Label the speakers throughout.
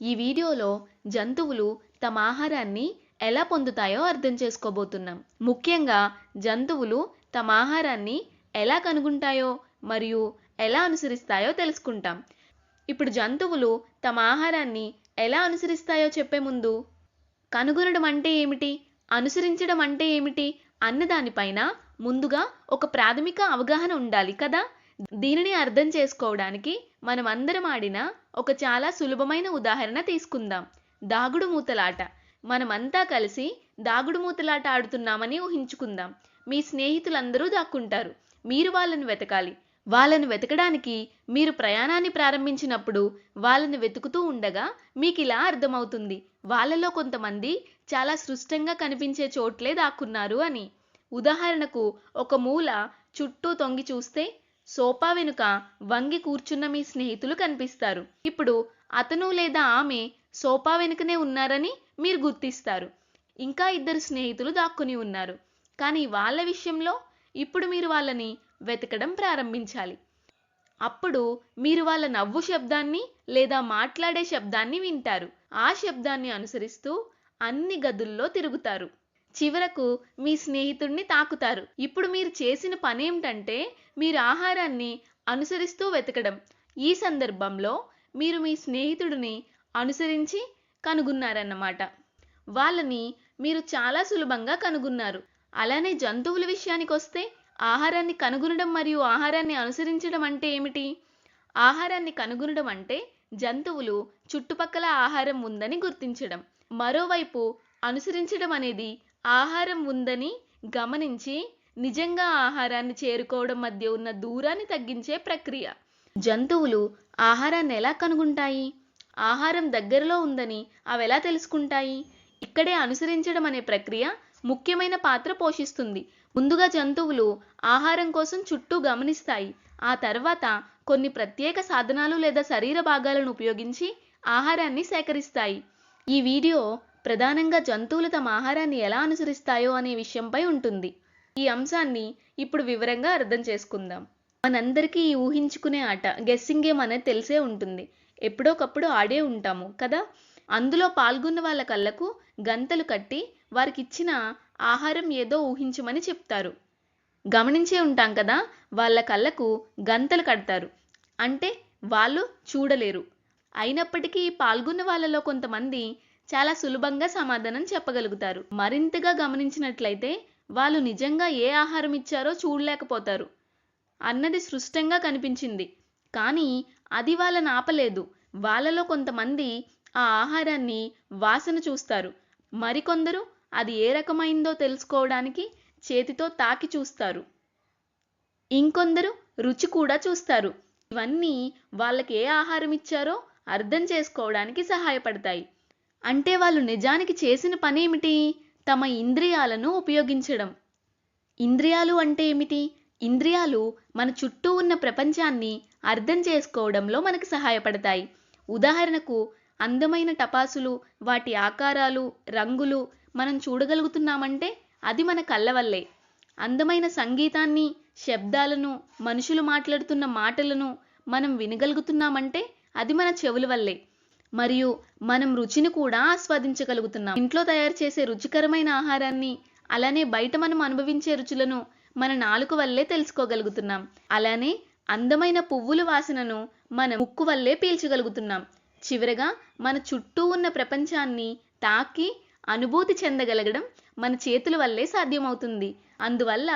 Speaker 1: ఈ వీడియోలో జంతువులు తమ ఆహారాన్ని ఎలా పొందుతాయో అర్థం చేసుకోబోతున్నాం. ముఖ్యంగా జంతువులు తమ ఆహారాన్ని ఎలా కనుగొంటాయో మరియు ఎలా అనుసరిస్తాయో తెలుసుకుంటాం. ఇప్పుడు జంతువులు తమ ఆహారాన్ని ఎలా అనుసరిస్తాయో చెప్పే ముందు, కనుగొనడం అంటే ఏమిటి, అనుసరించడం అంటే ఏమిటి అన్న దానిపైన ముందుగా ఒక ప్రాథమిక అవగాహన ఉండాలి కదా. దీనిని అర్థం చేసుకోవడానికి మనం అందరం ఆడిన ఒక చాలా సులభమైన ఉదాహరణ తీసుకుందాం. దాగుడు మూతలాట. మనమంతా కలిసి దాగుడు మూతలాట ఆడుతున్నామని ఊహించుకుందాం. మీ స్నేహితులందరూ దాక్కుంటారు. మీరు వాళ్ళని వెతకాలి. వాళ్ళని వెతకడానికి మీరు ప్రయాణాన్ని ప్రారంభించినప్పుడు వాళ్ళని వెతుకుతూ ఉండగా మీకు ఇలా అర్థమవుతుంది, వాళ్ళలో కొంతమంది చాలా స్పష్టంగా కనిపించే చోట్లే దాక్కున్నారు అని. ఉదాహరణకు, ఒక మూల చుట్టూ తొంగి చూస్తే సోఫా వెనుక వంగి కూర్చున్న మీ స్నేహితులు కనిపిస్తారు. ఇప్పుడు అతను లేదా ఆమె సోఫా వెనుకనే ఉన్నారని మీరు గుర్తిస్తారు. ఇంకా ఇద్దరు స్నేహితులు దాక్కుని ఉన్నారు. కానీ వాళ్ళ విషయంలో ఇప్పుడు మీరు వాళ్ళని వెతకడం ప్రారంభించాలి. అప్పుడు మీరు వాళ్ళ నవ్వు శబ్దాన్ని లేదా మాట్లాడే శబ్దాన్ని వింటారు. ఆ శబ్దాన్ని అనుసరిస్తూ అన్ని గదుల్లో తిరుగుతారు. చివరకు మీ స్నేహితుడిని తాకుతారు. ఇప్పుడు మీరు చేసిన పనేమిటంటే మీరు ఆహారాన్ని అనుసరిస్తూ వెతకడం. ఈ సందర్భంలో మీరు మీ స్నేహితుడిని అనుసరించి కనుగొన్నారన్నమాట. వాళ్ళని మీరు చాలా సులభంగా కనుగొన్నారు. అలానే జంతువుల విషయానికి వస్తే, ఆహారాన్ని కనుగొనడం మరియు ఆహారాన్ని అనుసరించడం అంటే ఏమిటి? ఆహారాన్ని కనుగొనడం అంటే జంతువులు చుట్టుపక్కల ఆహారం ఉందని గుర్తించడం. మరోవైపు అనుసరించడం అనేది ఆహారం ఉందని గమనించి నిజంగా ఆహారాన్ని చేరుకోవడం మధ్య ఉన్న దూరాన్ని తగ్గించే ప్రక్రియ. జంతువులు ఆహారాన్ని ఎలా కనుగొంటాయి? ఆహారం దగ్గరలో ఉందని అవి ఎలా తెలుసుకుంటాయి? ఇక్కడే అనుసరించడం అనే ప్రక్రియ ముఖ్యమైన పాత్ర పోషిస్తుంది. ముందుగా జంతువులు ఆహారం కోసం చుట్టూ గమనిస్తాయి. ఆ తర్వాత కొన్ని ప్రత్యేక సాధనాలు లేదా శరీర భాగాలను ఉపయోగించి ఆహారాన్ని సేకరిస్తాయి. ఈ వీడియో ప్రధానంగా జంతువులు తమ ఆహారాన్ని ఎలా అనుసరిస్తాయో అనే విషయంపై ఉంటుంది. ఈ అంశాన్ని ఇప్పుడు వివరంగా అర్థం చేసుకుందాం. మనందరికీ ఈ ఊహించుకునే ఆట గెస్సింగ్ గేమ్ అనేది తెలిసే ఉంటుంది. ఎప్పుడోకప్పుడు ఆడే ఉంటాము కదా. అందులో పాల్గొన్న వాళ్ళ కళ్ళకు గంతలు కట్టి వారికి ఇచ్చిన ఆహారం ఏదో ఊహించమని చెప్తారు. గమనించే ఉంటాం కదా, వాళ్ళ కళ్ళకు గంతలు కడతారు. అంటే వాళ్ళు చూడలేరు. అయినప్పటికీ పాల్గొన్న వాళ్ళలో కొంతమంది చాలా సులభంగా సమాధానం చెప్పగలుగుతారు. మరింతగా గమనించినట్లయితే వాళ్ళు నిజంగా ఏ ఆహారం ఇచ్చారో చూడలేకపోతారు అన్నది స్పష్టంగా కనిపించింది. కానీ అది వాళ్ళని ఆపలేదు. వాళ్ళలో కొంతమంది ఆ ఆహారాన్ని వాసన చూస్తారు. మరికొందరు అది ఏ రకమైందో తెలుసుకోవడానికి చేతితో తాకి చూస్తారు. ఇంకొందరు రుచి కూడా చూస్తారు. ఇవన్నీ వాళ్ళకి ఏ ఆహారం ఇచ్చారో అర్థం చేసుకోవడానికి సహాయపడతాయి. అంటే వాళ్ళు నిజానికి చేసిన పనేమిటి? తమ ఇంద్రియాలను ఉపయోగించడం. ఇంద్రియాలు అంటే ఏమిటి? ఇంద్రియాలు మన చుట్టూ ఉన్న ప్రపంచాన్ని అర్థం చేసుకోవడంలో మనకు సహాయపడతాయి. ఉదాహరణకు, అందమైన టపాసులు, వాటి ఆకారాలు, రంగులు మనం చూడగలుగుతున్నామంటే అది మన కళ్ళ వల్లే. అందమైన సంగీతాన్ని, శబ్దాలను, మనుషులు మాట్లాడుతున్న మాటలను మనం వినగలుగుతున్నామంటే అది మన చెవుల వల్లే. మరియు మనం రుచిని కూడా ఆస్వాదించగలుగుతున్నాం. ఇంట్లో తయారు చేసే రుచికరమైన ఆహారాన్ని, అలానే బయట మనం అనుభవించే రుచులను మన నాలుక వల్లే తెలుసుకోగలుగుతున్నాం. అలానే అందమైన పువ్వుల వాసనను మన ముక్కు వల్లే పీల్చగలుగుతున్నాం. చివరగా మన చుట్టూ ఉన్న ప్రపంచాన్ని తాకి అనుభూతి చెందగలగడం మన చేతుల వల్లే సాధ్యమవుతుంది. అందువల్ల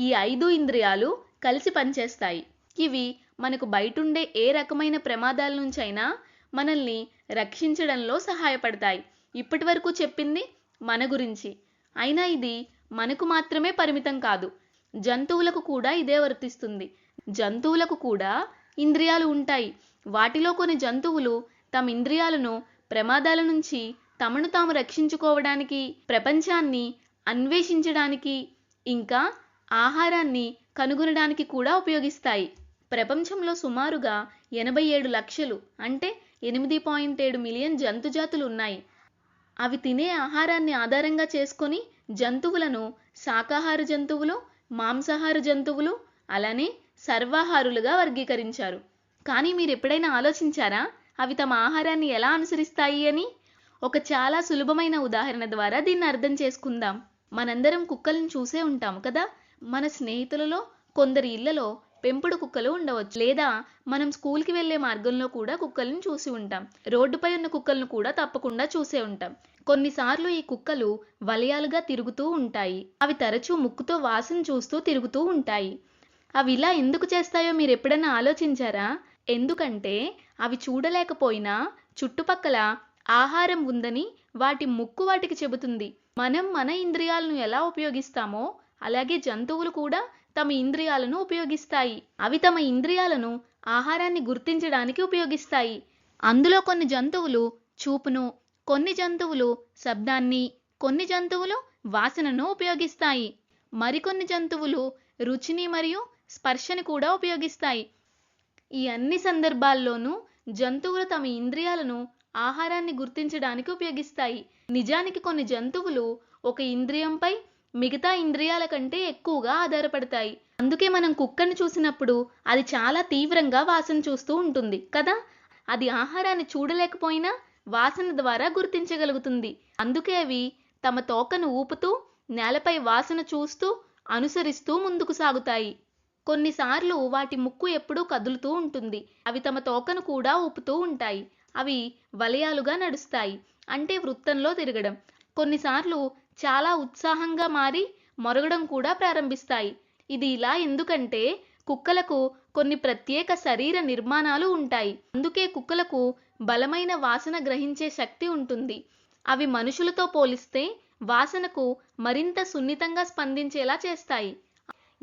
Speaker 1: ఈ 5 ఇంద్రియాలు కలిసి పనిచేస్తాయి. ఇవి మనకు బయటుండే ఏ రకమైన ప్రమాదాల నుంచైనా మనల్ని రక్షించడంలో సహాయపడతాయి. ఇప్పటి వరకు చెప్పింది మన గురించి. అయినా ఇది మనకు మాత్రమే పరిమితం కాదు. జంతువులకు కూడా ఇదే వర్తిస్తుంది. జంతువులకు కూడా ఇంద్రియాలు ఉంటాయి. వాటిలో కొన్ని జంతువులు తమ ఇంద్రియాలను ప్రమాదాల నుంచి తమను తాము రక్షించుకోవడానికి, ప్రపంచాన్ని అన్వేషించడానికి, ఇంకా ఆహారాన్ని కనుగొనడానికి కూడా ఉపయోగిస్తాయి. ప్రపంచంలో సుమారుగా 87 లక్షలు అంటే 8.7 మిలియన్ జంతుజాతులు ఉన్నాయి. అవి తినే ఆహారాన్ని ఆధారంగా చేసుకొని జంతువులను శాకాహార జంతువులు, మాంసాహార జంతువులు, అలానే సర్వాహారులుగా వర్గీకరించారు. కానీ మీరు ఎప్పుడైనా ఆలోచించారా? అవి తమ ఆహారాన్ని ఎలా అనుసరిస్తాయి అని ఒక చాలా సులభమైన ఉదాహరణ ద్వారా దీన్ని అర్థం చేసుకుందాం. మనందరం కుక్కలను చూసే ఉంటాము కదా. మన స్నేహితులలో కొందరి ఇళ్లలో పెంపుడు కుక్కలు ఉండవచ్చు, లేదా మనం స్కూల్కి వెళ్లే మార్గంలో కూడా కుక్కలను చూసి ఉంటాం. రోడ్డుపై ఉన్న కుక్కలను కూడా తప్పకుండా చూసే ఉంటాం. కొన్నిసార్లు ఈ కుక్కలు వలయాలుగా తిరుగుతూ ఉంటాయి. అవి తరచూ ముక్కుతో వాసన చూస్తూ తిరుగుతూ ఉంటాయి. అవి ఇలా ఎందుకు చేస్తాయో మీరు ఎప్పుడైనా ఆలోచించారా? ఎందుకంటే అవి చూడలేకపోయినా చుట్టుపక్కల ఆహారం ఉందని వాటి ముక్కు వాటికి చెబుతుంది. మనం మన ఇంద్రియాలను ఎలా ఉపయోగిస్తామో అలాగే జంతువులు కూడా తమ ఇంద్రియాలను ఉపయోగిస్తాయి. అవి తమ ఇంద్రియాలను ఆహారాన్ని గుర్తించడానికి ఉపయోగిస్తాయి. అందులో కొన్ని జంతువులు చూపును, కొన్ని జంతువులు శబ్దాన్ని, కొన్ని జంతువులు వాసనను ఉపయోగిస్తాయి. మరికొన్ని జంతువులు రుచిని మరియు స్పర్శని కూడా ఉపయోగిస్తాయి. ఈ అన్ని సందర్భాల్లోనూ జంతువులు తమ ఇంద్రియాలను ఆహారాన్ని గుర్తించడానికి ఉపయోగిస్తాయి. నిజానికి కొన్ని జంతువులు ఒక ఇంద్రియంపై మిగతా ఇంద్రియాల కంటే ఎక్కువగా ఆధారపడతాయి. అందుకే మనం కుక్కను చూసినప్పుడు అది చాలా తీవ్రంగా వాసన చూస్తూ ఉంటుంది కదా. అది ఆహారాన్ని చూడలేకపోయినా వాసన ద్వారా గుర్తించగలుగుతుంది. అందుకే అవి తమ తోకను ఊపుతూ నేలపై వాసన చూస్తూ అనుసరిస్తూ ముందుకు సాగుతాయి. కొన్నిసార్లు వాటి ముక్కు ఎప్పుడూ కదులుతూ ఉంటుంది. అవి తమ తోకను కూడా ఊపుతూ ఉంటాయి. అవి వలయాలుగా నడుస్తాయి, అంటే వృత్తంలో తిరగడం. కొన్నిసార్లు చాలా ఉత్సాహంగా మారి మొరగడం కూడా ప్రారంభిస్తాయి. ఇది ఇలా ఎందుకంటే కుక్కలకు కొన్ని ప్రత్యేక శరీర నిర్మాణాలు ఉంటాయి. అందుకే కుక్కలకు బలమైన వాసన గ్రహించే శక్తి ఉంటుంది. అవి మనుషులతో పోలిస్తే వాసనకు మరింత సున్నితంగా స్పందించేలా చేస్తాయి.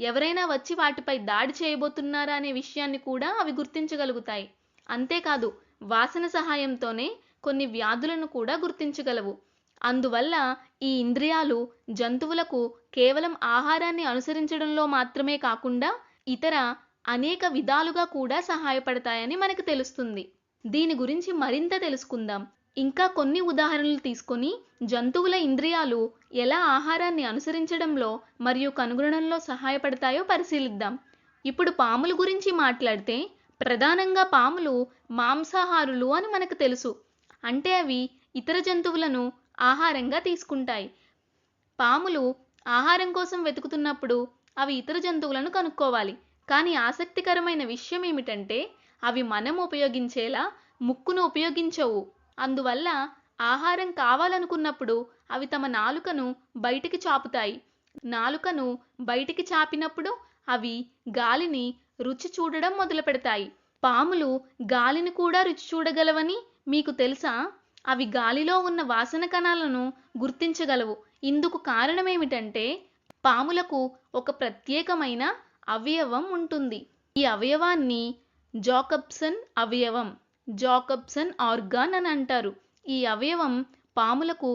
Speaker 1: ఎవరైనా వచ్చి వాటిపై దాడి చేయబోతున్నారా అనే విషయాన్ని కూడా అవి గుర్తించగలుగుతాయి. అంతేకాదు వాసన సహాయంతోనే కొన్ని వ్యాధులను కూడా గుర్తించగలవు. అందువల్ల ఈ ఇంద్రియాలు జంతువులకు కేవలం ఆహారాన్ని అనుసరించడంలో మాత్రమే కాకుండా ఇతర అనేక విధాలుగా కూడా సహాయపడతాయని మనకు తెలుస్తుంది. దీని గురించి మరింత తెలుసుకుందాం. ఇంకా కొన్ని ఉదాహరణలు తీసుకొని జంతువుల ఇంద్రియాలు ఎలా ఆహారాన్ని అనుసరించడంలో మరియు కనుగొనడంలో సహాయపడతాయో పరిశీలిద్దాం. ఇప్పుడు పాముల గురించి మాట్లాడితే ప్రధానంగా పాములు మాంసాహారులు అని మనకు తెలుసు. అంటే అవి ఇతర జంతువులను ఆహారంగా తీసుకుంటాయి. పాములు ఆహారం కోసం వెతుకుతున్నప్పుడు అవి ఇతర జంతువులను కనుక్కోవాలి. కానీ ఆసక్తికరమైన విషయం ఏమిటంటే అవి మనం ఉపయోగించేలా ముక్కును ఉపయోగించవు. అందువల్ల ఆహారం కావాలనుకున్నప్పుడు అవి తమ నాలుకను బయటికి చాపుతాయి. నాలుకను బయటికి చాపినప్పుడు అవి గాలిని రుచి చూడడం మొదలు పెడతాయి. పాములు గాలిని కూడా రుచి చూడగలవని మీకు తెలుసా? అవి గాలిలో ఉన్న వాసన కణాలను గుర్తించగలవు. ఇందుకు కారణమేమిటంటే పాములకు ఒక ప్రత్యేకమైన అవయవం ఉంటుంది. ఈ అవయవాన్ని జాకబ్సన్ అవయవం, జాకబ్సన్ ఆర్గాన్ అని అంటారు. ఈ అవయవం పాములకు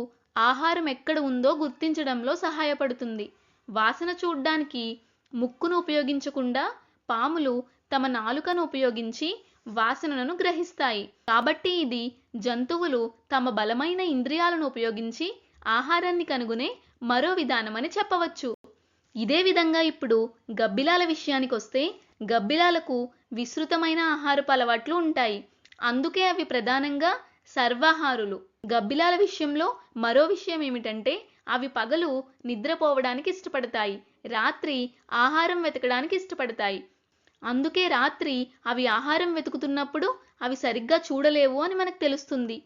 Speaker 1: ఆహారం ఎక్కడ ఉందో గుర్తించడంలో సహాయపడుతుంది. వాసన చూడ్డానికి ముక్కును ఉపయోగించకుండా పాములు తమ నాలుకను ఉపయోగించి వాసనను గ్రహిస్తాయి. కాబట్టి ఇది జంతువులు తమ బలమైన ఇంద్రియాలను ఉపయోగించి ఆహారాన్ని కనుగొనే మరో విధానమని చెప్పవచ్చు. ఇదే విధంగా ఇప్పుడు గబ్బిలాల విషయానికి వస్తే గబ్బిలాలకు విస్తృతమైన ఆహారపు అలవాట్లు ఉంటాయి. అందుకే అవి ప్రధానంగా సర్వాహారులు. గబ్బిలాల విషయంలో మరో విషయం ఏమిటంటే అవి పగలు నిద్రపోవడానికి ఇష్టపడతాయి, రాత్రి ఆహారం వెతకడానికి ఇష్టపడతాయి. అందుకే రాత్రి అవి ఆహారం వెతుకుతున్నప్పుడు అవి సరిగ్గా చూడలేవు అని మనకు తెలుస్తుంది.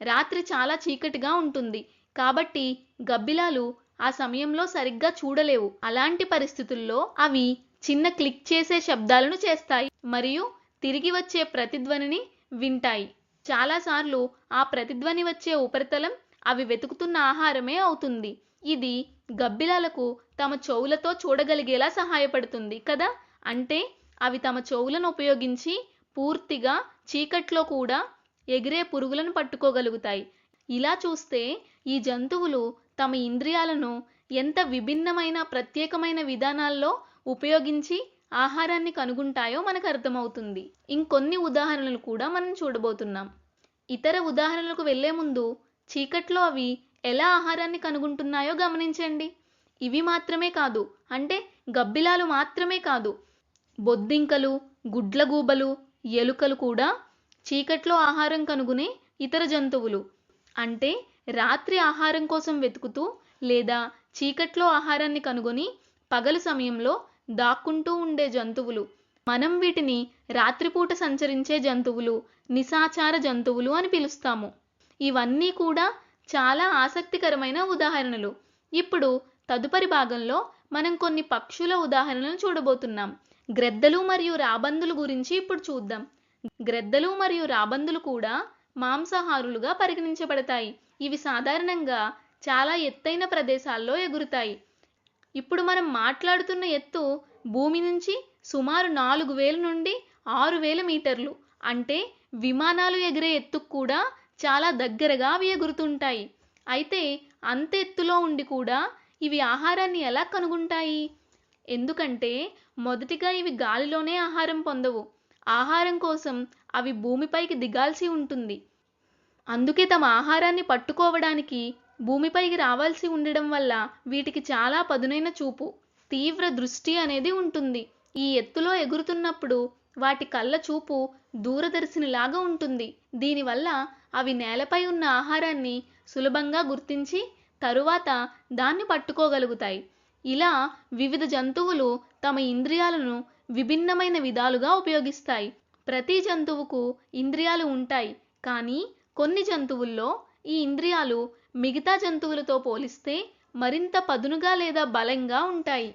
Speaker 1: రాత్రి చాలా చీకటిగా ఉంటుంది కాబట్టి గబ్బిలాలు ఆ సమయంలో సరిగ్గా చూడలేవు. అలాంటి పరిస్థితుల్లో అవి చిన్న క్లిక్ చేసే శబ్దాలను చేస్తాయి మరియు తిరిగి వచ్చే ప్రతిధ్వనిని వింటాయి. చాలాసార్లు ఆ ప్రతిధ్వని వచ్చే ఉపరితలం అవి వెతుకుతున్న ఆహారమే అవుతుంది. ఇది గబ్బిలాలకు తమ చెవులతో చూడగలిగేలా సహాయపడుతుంది కదా. అంటే అవి తమ చెవులను ఉపయోగించి పూర్తిగా చీకట్లో కూడా ఎగిరే పురుగులను పట్టుకోగలుగుతాయి. ఇలా చూస్తే ఈ జంతువులు తమ ఇంద్రియాలను ఎంత విభిన్నమైన ప్రత్యేకమైన విధానాల్లో ఉపయోగించి ఆహారాన్ని కనుగొంటాయో మనకు అర్థమవుతుంది. ఇంకొన్ని ఉదాహరణలు కూడా మనం చూడబోతున్నాం. ఇతర ఉదాహరణలకు వెళ్లే ముందు చీకట్లో అవి ఎలా ఆహారాన్ని కనుగొంటున్నాయో గమనించండి. ఇవి మాత్రమే కాదు, అంటే గబ్బిలాలు మాత్రమే కాదు, బొద్దింకలు, గుడ్లగూబలు, ఎలుకలు కూడా చీకట్లో ఆహారం కనుగొనే ఇతర జంతువులు. అంటే రాత్రి ఆహారం కోసం వెతుకుతూ లేదా చీకట్లో ఆహారాన్ని కనుగొని పగలు సమయంలో దాక్కుంటూ ఉండే జంతువులు. మనం వీటిని రాత్రిపూట సంచరించే జంతువులు, నిశాచర జంతువులు అని పిలుస్తాము. ఇవన్నీ కూడా చాలా ఆసక్తికరమైన ఉదాహరణలు. ఇప్పుడు తదుపరి భాగంలో మనం కొన్ని పక్షుల ఉదాహరణలు చూడబోతున్నాం. గ్రద్దలు మరియు రాబందులు గురించి ఇప్పుడు చూద్దాం. గ్రద్దలు మరియు రాబందులు కూడా మాంసాహారులుగా పరిగణించబడతాయి. ఇవి సాధారణంగా చాలా ఎత్తైన ప్రదేశాల్లో ఎగురుతాయి. ఇప్పుడు మనం మాట్లాడుతున్న ఎత్తు భూమి నుంచి సుమారు 4000 నుండి 6000 మీటర్లు. అంటే విమానాలు ఎగిరే ఎత్తుకు కూడా చాలా దగ్గరగా అవి ఎగురుతుంటాయి. అయితే అంత ఎత్తులో ఉండి కూడా ఇవి ఆహారాన్ని ఎలా కనుగొంటాయి? ఎందుకంటే మొదటిగా ఇవి గాలిలోనే ఆహారం పొందవు. ఆహారం కోసం అవి భూమిపైకి దిగాల్సి ఉంటుంది. అందుకే తమ ఆహారాన్ని పట్టుకోవడానికి భూమిపైకి రావాల్సి ఉండడం వల్ల వీటికి చాలా పదునైన చూపు, తీవ్ర దృష్టి అనేది ఉంటుంది. ఈ ఎత్తులో ఎగురుతున్నప్పుడు వాటి కళ్ళ చూపు దూరదర్శినిలాగా ఉంటుంది. దీనివల్ల అవి నేలపై ఉన్న ఆహారాన్ని సులభంగా గుర్తించి తరువాత దాన్ని పట్టుకోగలుగుతాయి. ఇలా వివిధ జంతువులు తమ ఇంద్రియాలను విభిన్నమైన విధాలుగా ఉపయోగిస్తాయి. ప్రతి జంతువుకు ఇంద్రియాలు ఉంటాయి, కానీ కొన్ని జంతువుల్లో ఈ ఇంద్రియాలు మిగతా జంతువులతో పోలిస్తే మరింత పదునుగా లేదా బలంగా ఉంటాయి.